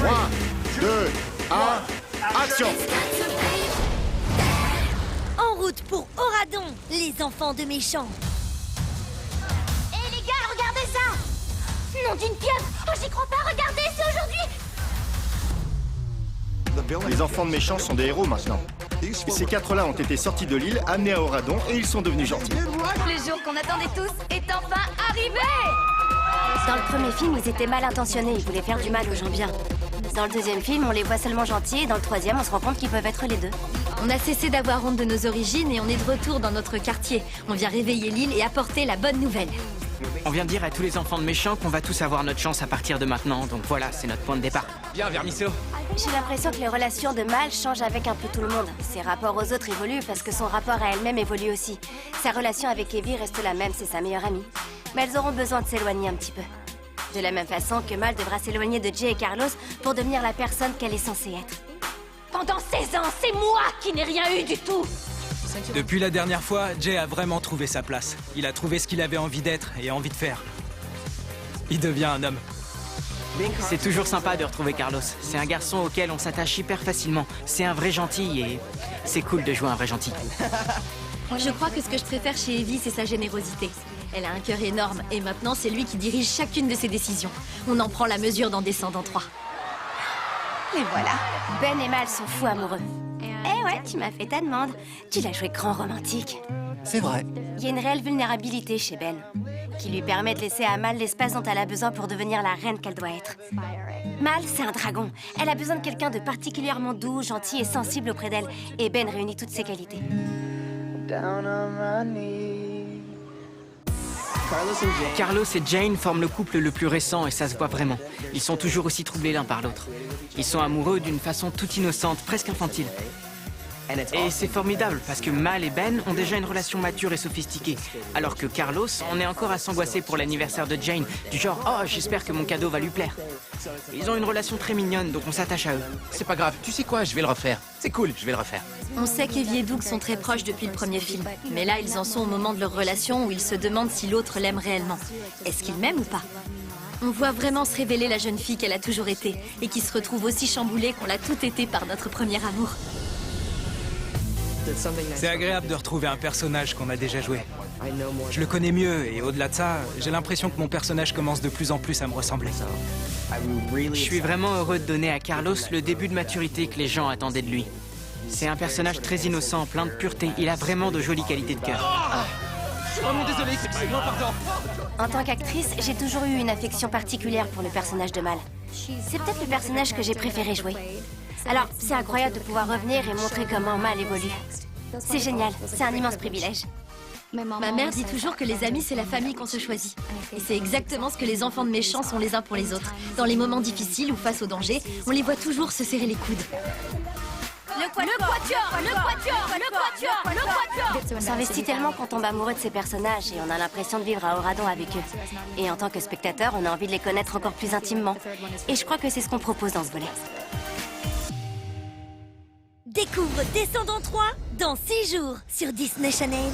3, 2, 1, action! En route pour Auradon, les enfants de méchants. Hé les gars, regardez ça! Nom d'une pieuvre! Oh, j'y crois pas, regardez, c'est aujourd'hui! Les enfants de méchants sont des héros maintenant. Ces quatre-là ont été sortis de l'île, amenés à Auradon et ils sont devenus gentils. Le jour qu'on attendait tous est enfin arrivé! Dans le premier film, ils étaient mal intentionnés, ils voulaient faire du mal aux gens bien. Dans le deuxième film, on les voit seulement gentils, et dans le troisième, on se rend compte qu'ils peuvent être les deux. On a cessé d'avoir honte de nos origines et on est de retour dans notre quartier. On vient réveiller l'île et apporter la bonne nouvelle. On vient de dire à tous les enfants de méchants qu'on va tous avoir notre chance à partir de maintenant, donc voilà, c'est notre point de départ. Bien, Vermisseau. J'ai l'impression que les relations de Mal changent avec un peu tout le monde. Ses rapports aux autres évoluent parce que son rapport à elle-même évolue aussi. Sa relation avec Evie reste la même, c'est sa meilleure amie. Mais elles auront besoin de s'éloigner un petit peu. De la même façon que Mal devra s'éloigner de Jay et Carlos pour devenir la personne qu'elle est censée être. Pendant 16 ans, c'est moi qui n'ai rien eu du tout! Depuis la dernière fois, Jay a vraiment trouvé sa place. Il a trouvé ce qu'il avait envie d'être et envie de faire. Il devient un homme. C'est toujours sympa de retrouver Carlos. C'est un garçon auquel on s'attache hyper facilement. C'est un vrai gentil et c'est cool de jouer un vrai gentil. Je crois que ce que je préfère chez Evie, c'est sa générosité. Elle a un cœur énorme et maintenant c'est lui qui dirige chacune de ses décisions. On en prend la mesure dans Descendants 3. Et voilà, Ben et Mal sont fous amoureux. Eh ouais, tu m'as fait ta demande. Tu l'as joué grand romantique. C'est vrai. Il y a une réelle vulnérabilité chez Ben, qui lui permet de laisser à Mal l'espace dont elle a besoin pour devenir la reine qu'elle doit être. Mal, c'est un dragon. Elle a besoin de quelqu'un de particulièrement doux, gentil et sensible auprès d'elle. Et Ben réunit toutes ces qualités. Carlos et Jane forment le couple le plus récent et ça se voit vraiment. Ils sont toujours aussi troublés l'un par l'autre. Ils sont amoureux d'une façon toute innocente, presque infantile. Et c'est formidable parce que Mal et Ben ont déjà une relation mature et sophistiquée. Alors que Carlos, on est encore à s'angoisser pour l'anniversaire de Jane. Du genre, oh, j'espère que mon cadeau va lui plaire. Ils ont une relation très mignonne, donc on s'attache à eux. C'est pas grave, tu sais quoi, je vais le refaire. C'est cool, je vais le refaire. On sait qu'Evie et Doug sont très proches depuis le premier film. Mais là, ils en sont au moment de leur relation où ils se demandent si l'autre l'aime réellement. Est-ce qu'il m'aime ou pas? On voit vraiment se révéler la jeune fille qu'elle a toujours été et qui se retrouve aussi chamboulée qu'on l'a tout été par notre premier amour. C'est agréable de retrouver un personnage qu'on a déjà joué. Je le connais mieux et au-delà de ça, j'ai l'impression que mon personnage commence de plus en plus à me ressembler. Je suis vraiment heureux de donner à Carlos le début de maturité que les gens attendaient de lui. C'est un personnage très innocent, plein de pureté. Il a vraiment de jolies qualités de cœur. Je suis vraiment désolé, non, pardon. En tant qu'actrice, j'ai toujours eu une affection particulière pour le personnage de Mal. C'est peut-être le personnage que j'ai préféré jouer. Alors, c'est incroyable de pouvoir revenir et montrer comment Mal évolue. C'est génial, c'est un immense privilège. Ma mère dit toujours que les amis, c'est la famille qu'on se choisit. Et c'est exactement ce que les enfants de méchants sont les uns pour les autres. Dans les moments difficiles ou face au danger, on les voit toujours se serrer les coudes. Le quatuor! On s'investit tellement qu'on tombe amoureux de ces personnages et on a l'impression de vivre à Auradon avec eux. Et en tant que spectateur, on a envie de les connaître encore plus intimement. Et je crois que c'est ce qu'on propose dans ce volet. Découvre Descendants 3 dans 6 jours sur Disney Channel.